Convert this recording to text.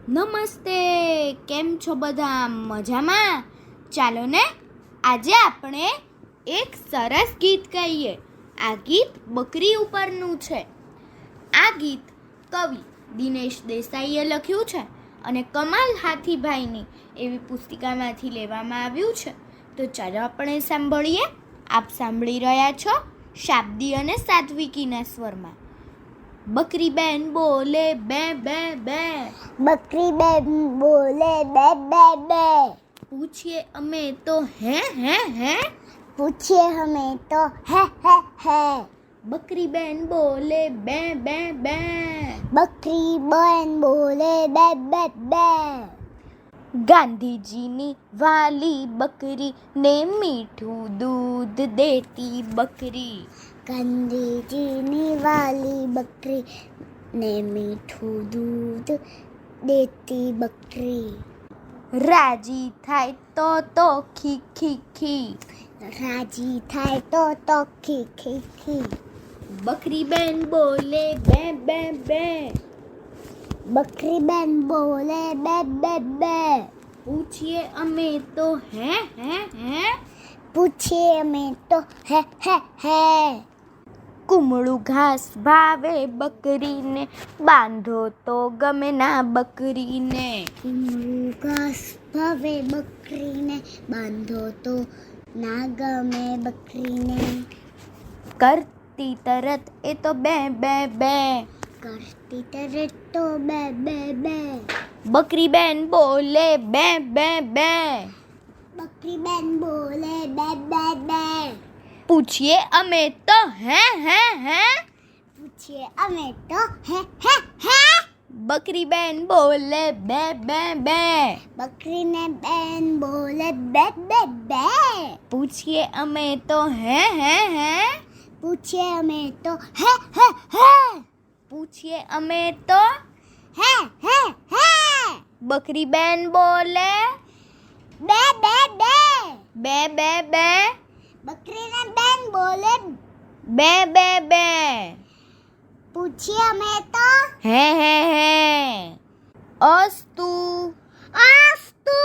નમસ્તે, કેમ છો બધા? મજામાં? ચાલો ને આજે આપણે એક સરસ ગીત ગાઈએ. આ ગીત બકરી ઉપરનું છે. આ ગીત કવિ દિનેશ દેસાઈએ લખ્યું છે અને કમાલ હાથીભાઈની એવી પુસ્તિકામાંથી લેવામાં આવ્યું છે. તો ચાલો આપણે સાંભળીએ. આપ સાંભળી રહ્યા છો શાબ્દી અને સાત્વિકીના સ્વરમાં. બકરી બેન બોલે બે બે બે, બકરી બેન બોલે બે બે બે, પૂછીએ અમે તો હે હે હે, પૂછીએ હમે તો હે હે હે. બકરી બેન બોલે બે બે બે, બકરી બેન બોલે બે બે બે. ગાંધીજીની વાલી બકરી ને મીઠું દૂધ દેતી બકરી, ગાંધીજીની વાલી બકરી ને મીઠું દૂધ દેતી બકરી, રાજી થાય તો ખી ખી ખી, રાજી થાય તો ખી ખી ખી. બકરી બેન બોલે બે બે બે, બકરી બેન બોલે બે બે બે, પૂછીએ અમે તો હે હે હે, પૂછીએ અમે તો હે હે હે. કુમળું ઘાસ ભાવે બકરીને, બાંધો તો ગમે ના બકરીને, કુમળું ઘાસ ભાવે બકરીને, બાંધો તો ના ગમે બકરીને, કરતી તરત એ તો બે બે બે, કરતી તરત તો બે બે બે. બકરી બેન બોલે બે બે બે, બકરી બેન બોલે બે બે બે, પૂછીએ અમે તો હે હે હે, પૂછીએ અમે તો હે હે હે. બકરી બેન બોલે બે બે બે, બકરીને બેન બોલે બે બે બે, પૂછીએ અમે તો હે હે હે, પૂછીએ અમે તો હે હે હે, પૂછીએ અમે તો હે હે હે. બકરી બેન બોલે બે બે બે, બે બે બે, બકરીને બેન બોલે બે બે બે, પૂછીએ અમે તો હે હે હે. અસ્તુ. અસ્તુ.